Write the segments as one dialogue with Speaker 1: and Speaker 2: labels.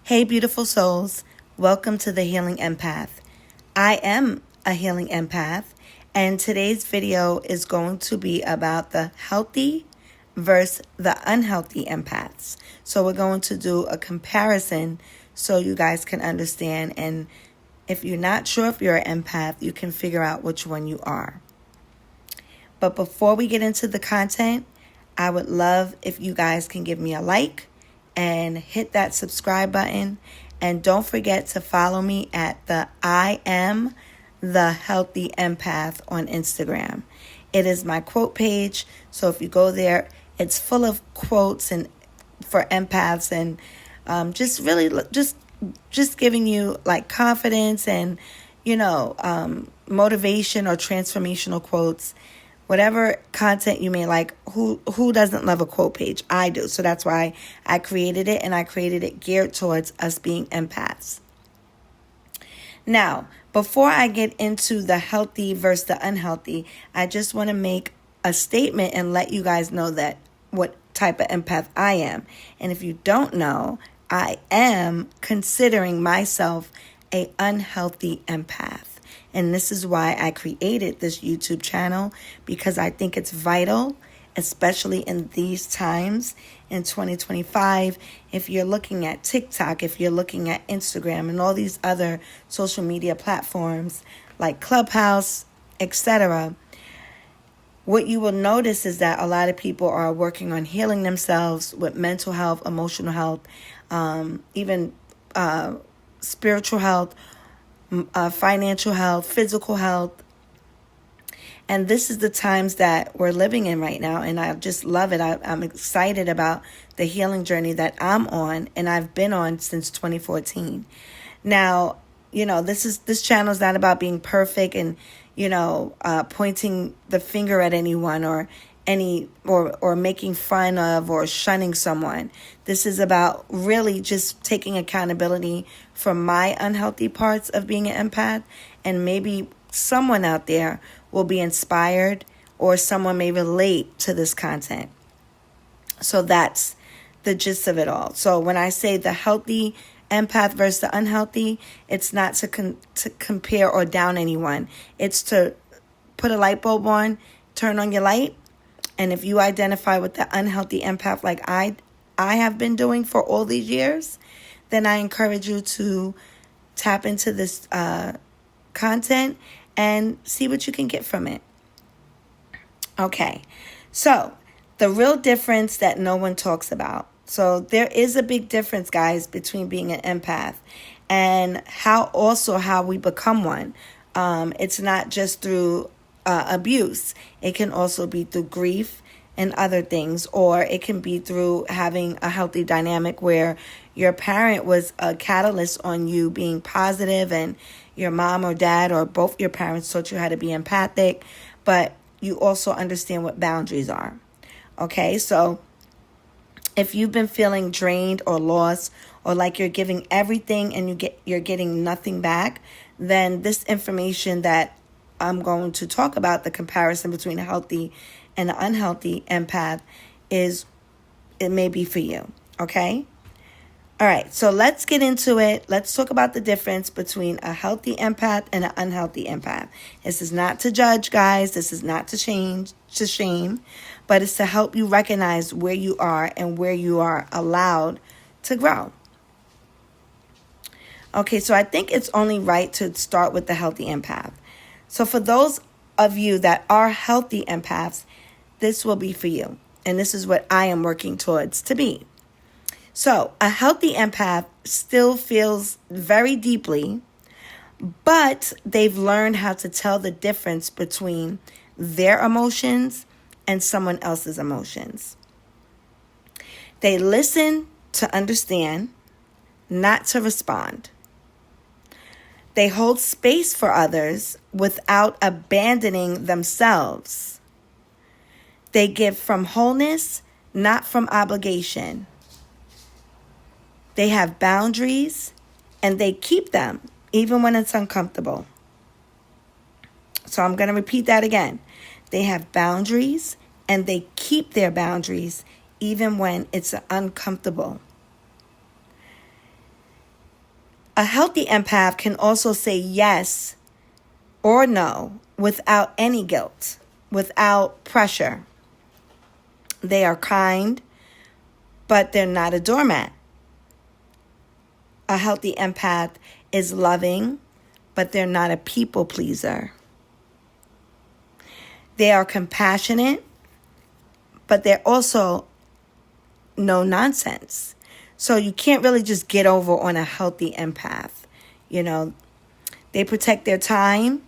Speaker 1: Hey, beautiful souls. Welcome to the Healing Empath. I am a healing empath, and today's video is going to be about the healthy versus the unhealthy empaths. So we're going to do a comparison so you guys can understand, and if you're not sure if you're an empath, you can figure out which one you are. But before we get into the content, I would love if you guys can give me a like and hit that subscribe button. And don't forget to follow me at the I Am the Healthy Empath on Instagram. It is my quote page. So if you go there, it's full of quotes and for empaths and just really just giving you like confidence and, motivation or transformational quotes. Whatever content you may like, who doesn't love a quote page? I do. So that's why I created it, and I created it geared towards us being empaths. Now, before I get into the healthy versus the unhealthy, I just want to make a statement and let you guys know that what type of empath I am. And if you don't know, I am considering myself an unhealthy empath. And this is why I created this YouTube channel, because I think it's vital, especially in these times in 2025. If you're looking at TikTok, if you're looking at Instagram and all these other social media platforms like Clubhouse, etc., what you will notice is that a lot of people are working on healing themselves with mental health, emotional health, even spiritual health, financial health, physical health. And this is the times that we're living in right now. And I just love it. I'm excited about the healing journey that I'm on and I've been on since 2014. Now, this channel is not about being perfect and, pointing the finger at anyone or making fun of or shunning someone. This is about really just taking accountability for my unhealthy parts of being an empath, and maybe someone out there will be inspired or someone may relate to this content. So that's the gist of it all. So when I say the healthy empath versus the unhealthy, it's not to compare or down anyone. It's to put a light bulb on, turn on your light. And if you identify with the unhealthy empath like I have been doing for all these years, then I encourage you to tap into this content and see what you can get from it. Okay, so the real difference that no one talks about. So there is a big difference, guys, between being an empath and how we become one. It's not just through abuse. It can also be through grief and other things, or it can be through having a healthy dynamic where your parent was a catalyst on you being positive, and your mom or dad or both your parents taught you how to be empathic, but you also understand what boundaries are. Okay, so if you've been feeling drained or lost, or like you're giving everything and you're getting nothing back, then this information that I'm going to talk about, the comparison between a healthy and an unhealthy empath, it may be for you. Okay? All right, so let's get into it. Let's talk about the difference between a healthy empath and an unhealthy empath. This is not to judge, guys. This is not to shame, but it's to help you recognize where you are and where you are allowed to grow. Okay, so I think it's only right to start with the healthy empath. So for those of you that are healthy empaths, this will be for you. And this is what I am working towards to be. So a healthy empath still feels very deeply, but they've learned how to tell the difference between their emotions and someone else's emotions. They listen to understand, not to respond. They hold space for others without abandoning themselves. They give from wholeness, not from obligation. They have boundaries, and they keep them even when it's uncomfortable. So I'm going to repeat that again. They have boundaries, and they keep their boundaries even when it's uncomfortable. A healthy empath can also say yes or no without any guilt, without pressure. They are kind, but they're not a doormat. A healthy empath is loving, but they're not a people pleaser. They are compassionate, but they're also no nonsense. So you can't really just get over on a healthy empath. You know, they protect their time,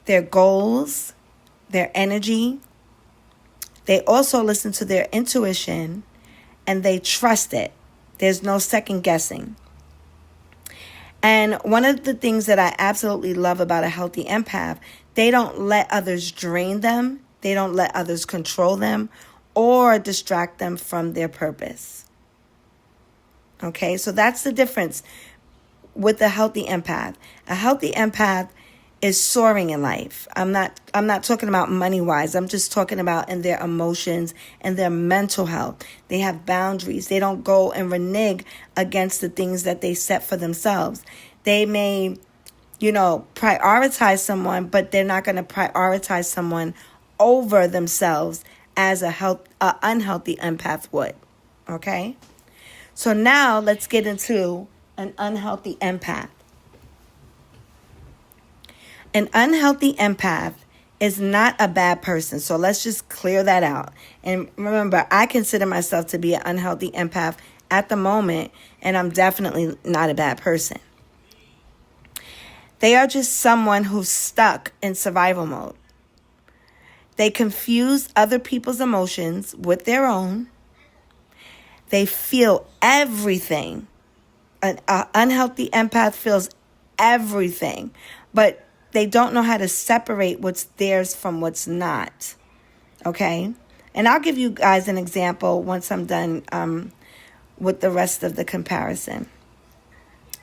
Speaker 1: their goals, their energy. They also listen to their intuition and they trust it. There's no second guessing. And one of the things that I absolutely love about a healthy empath, they don't let others drain them. They don't let others control them or distract them from their purpose. Okay, so that's the difference with a healthy empath. A healthy empath is soaring in life. I'm not talking about money-wise. I'm just talking about in their emotions and their mental health. They have boundaries. They don't go and renege against the things that they set for themselves. They may, prioritize someone, but they're not going to prioritize someone over themselves as a unhealthy empath would. Okay? So now let's get into an unhealthy empath. An unhealthy empath is not a bad person. So let's just clear that out. And remember, I consider myself to be an unhealthy empath at the moment, and I'm definitely not a bad person. They are just someone who's stuck in survival mode. They confuse other people's emotions with their own. They feel everything. An unhealthy empath feels everything, but they don't know how to separate what's theirs from what's not. Okay? And I'll give you guys an example once I'm done with the rest of the comparison.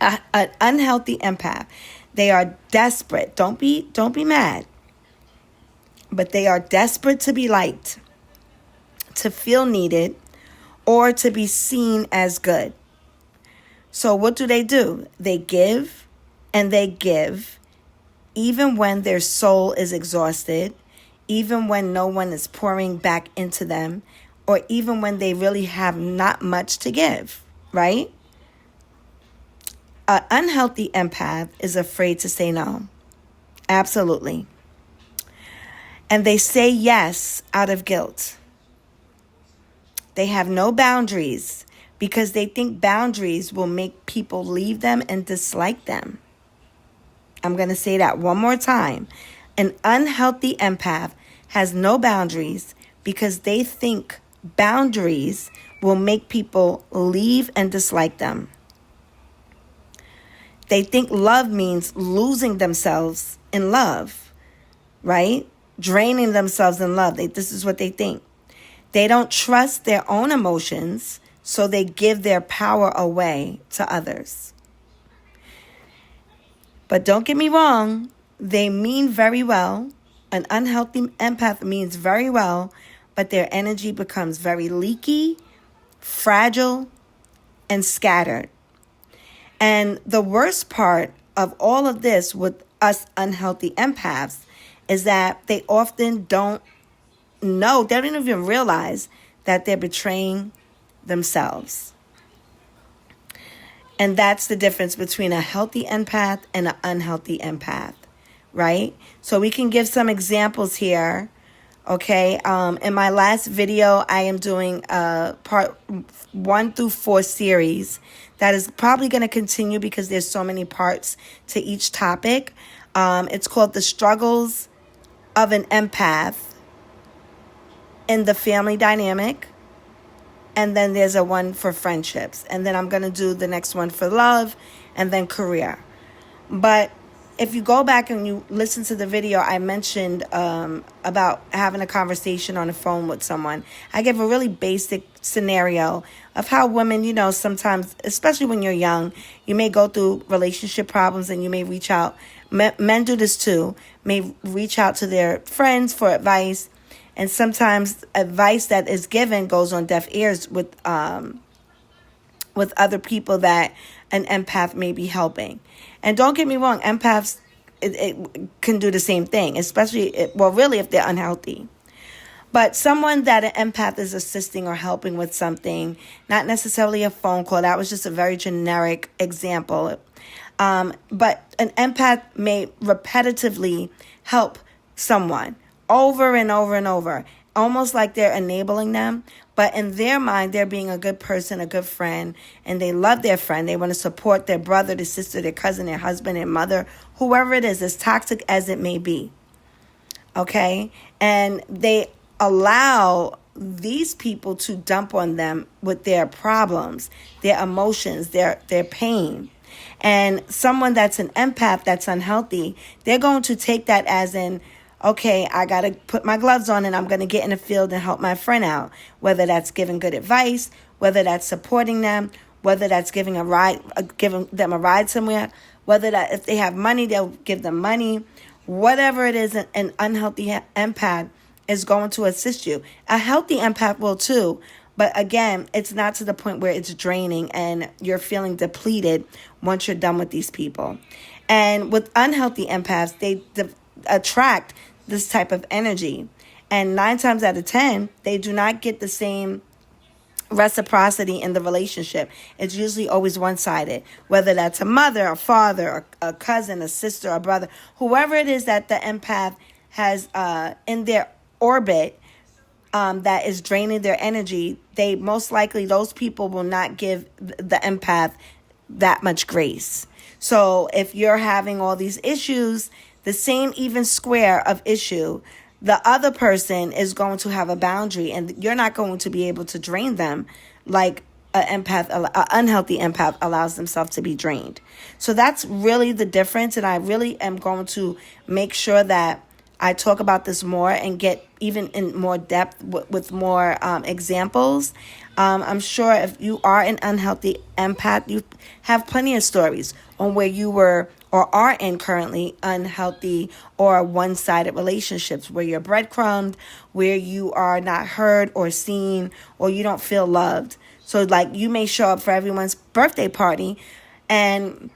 Speaker 1: An unhealthy empath. They are desperate. Don't be mad. But they are desperate to be liked, to feel needed, or to be seen as good. So what do? They give and they give, even when their soul is exhausted, even when no one is pouring back into them, or even when they really have not much to give, right? An unhealthy empath is afraid to say no. Absolutely. And they say yes out of guilt. They have no boundaries because they think boundaries will make people leave them and dislike them. I'm going to say that one more time. An unhealthy empath has no boundaries because they think boundaries will make people leave and dislike them. They think love means losing themselves in love, right? Draining themselves in love. This is what they think. They don't trust their own emotions, so they give their power away to others. But don't get me wrong, they mean very well. An unhealthy empath means very well, but their energy becomes very leaky, fragile, and scattered. And the worst part of all of this with us unhealthy empaths is that they often don't know, they don't even realize that they're betraying themselves. And that's the difference between a healthy empath and an unhealthy empath, right? So we can give some examples here, okay? In my last video, I am doing a part 1 through 4 series that is probably going to continue because there's so many parts to each topic. It's called The Struggles of an Empath in the Family Dynamic. And then there's a one for friendships. And then I'm going to do the next one for love and then career. But if you go back and you listen to the video, I mentioned about having a conversation on the phone with someone. I gave a really basic scenario of how women, sometimes, especially when you're young, you may go through relationship problems and you may reach out. Men do this too, may reach out to their friends for advice. And sometimes advice that is given goes on deaf ears with with other people that an empath may be helping. And don't get me wrong, empaths it can do the same thing, especially, really, if they're unhealthy. But someone that an empath is assisting or helping with something, not necessarily a phone call, that was just a very generic example. But an empath may repetitively help someone over and over and over, almost like they're enabling them. But in their mind, they're being a good person, a good friend, and they love their friend. They want to support their brother, their sister, their cousin, their husband, their mother, whoever it is, as toxic as it may be. Okay? And they allow these people to dump on them with their problems, their emotions, their pain. And someone that's an empath that's unhealthy, they're going to take that as in, okay, I got to put my gloves on and I'm going to get in the field and help my friend out. Whether that's giving good advice, whether that's supporting them, whether that's giving them a ride somewhere, whether that if they have money, they'll give them money. Whatever it is, an unhealthy empath is going to assist you. A healthy empath will too. But again, it's not to the point where it's draining and you're feeling depleted once you're done with these people. And with unhealthy empaths, they attract this type of energy. And 9 times out of 10, they do not get the same reciprocity in the relationship. It's usually always one-sided, whether that's a mother, a father, a cousin, a sister, a brother, whoever it is that the empath has in their orbit that is draining their energy. They most likely, those people will not give the empath that much grace. So if you're having all these issues, the same even square of issue, the other person is going to have a boundary, and you're not going to be able to drain them like an unhealthy empath allows themselves to be drained. So that's really the difference, and I really am going to make sure that I talk about this more and get even in more depth with more examples. I'm sure if you are an unhealthy empath, you have plenty of stories on where you were or are in currently unhealthy or one-sided relationships where you're breadcrumbed, where you are not heard or seen, or you don't feel loved. So like you may show up for everyone's birthday party, and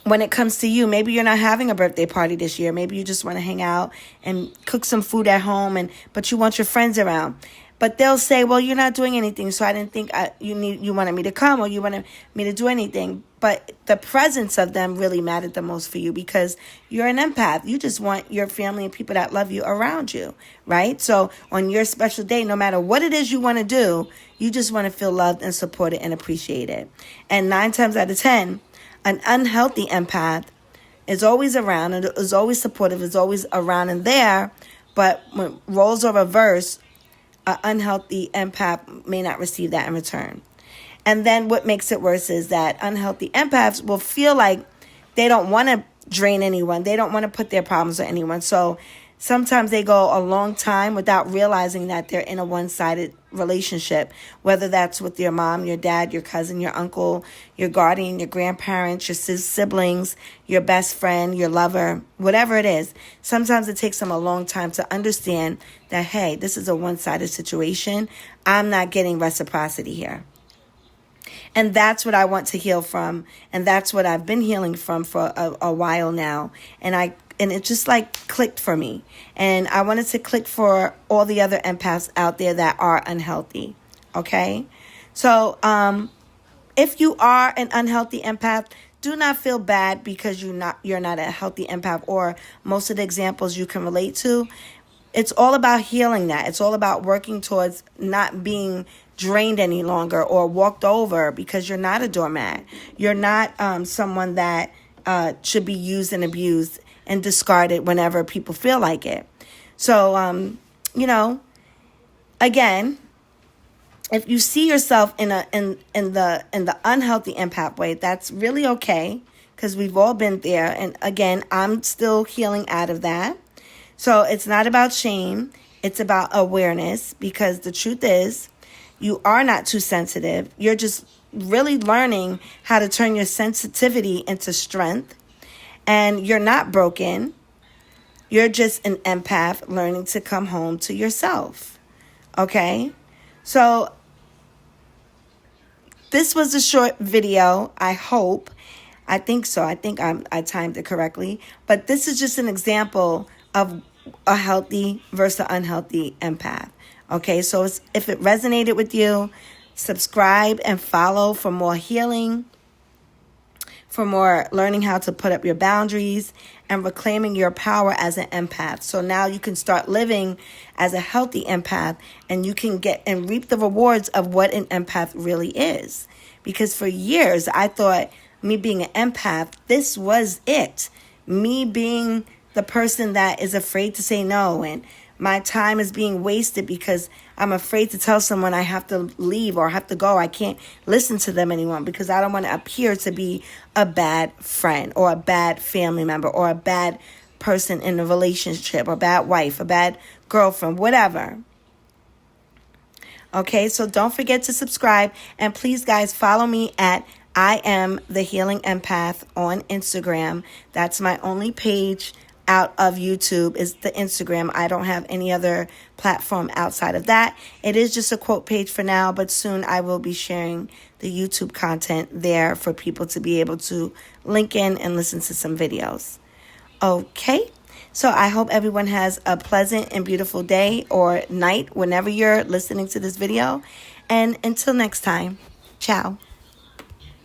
Speaker 1: when it comes to you, maybe you're not having a birthday party this year. Maybe you just want to hang out and cook some food at home, but you want your friends around. But they'll say, well, you're not doing anything, so I didn't think you wanted me to come or you wanted me to do anything. But the presence of them really mattered the most for you because you're an empath. You just want your family and people that love you around you, right? So on your special day, no matter what it is you want to do, you just want to feel loved and supported and appreciated. And 9 times out of 10, an unhealthy empath is always around and is always supportive, is always around and there. But when roles are reversed, an unhealthy empath may not receive that in return. And then what makes it worse is that unhealthy empaths will feel like they don't want to drain anyone. They don't want to put their problems on anyone. So sometimes they go a long time without realizing that they're in a one-sided relationship, whether that's with your mom, your dad, your cousin, your uncle, your guardian, your grandparents, your siblings, your best friend, your lover, whatever it is. Sometimes it takes them a long time to understand that, hey, this is a one-sided situation. I'm not getting reciprocity here. And that's what I want to heal from. And that's what I've been healing from for a while now. And it just like clicked for me. And I wanted to click for all the other empaths out there that are unhealthy. Okay? So if you are an unhealthy empath, do not feel bad because you're not a healthy empath or most of the examples you can relate to. It's all about healing that. It's all about working towards not being drained any longer or walked over because you're not a doormat. You're not someone that should be used and abused and discarded whenever people feel like it. So, again, if you see yourself in the unhealthy empath way, that's really okay because we've all been there. And again, I'm still healing out of that. So it's not about shame. It's about awareness because the truth is you are not too sensitive. You're just really learning how to turn your sensitivity into strength. And you're not broken. You're just an empath learning to come home to yourself. Okay? So this was a short video, I hope. I think so. I think I timed it correctly. But this is just an example of a healthy versus unhealthy empath. Okay, so if it resonated with you, subscribe and follow for more healing, for more learning how to put up your boundaries and reclaiming your power as an empath. So now you can start living as a healthy empath, and you can get and reap the rewards of what an empath really is. Because for years, I thought me being an empath, this was it. Me being the person that is afraid to say no, and my time is being wasted because I'm afraid to tell someone I have to leave or have to go. I can't listen to them anymore because I don't want to appear to be a bad friend or a bad family member or a bad person in a relationship, a bad wife, a bad girlfriend, whatever. Okay, so don't forget to subscribe, and please, guys, follow me at I Am the Healing Empath on Instagram. That's my only page out of YouTube, is the Instagram. I don't have any other platform outside of that. It is just a quote page for now, but soon I will be sharing the YouTube content there for people to be able to link in and listen to some videos. Okay, so I hope everyone has a pleasant and beautiful day or night whenever you're listening to this video. And until next time, ciao.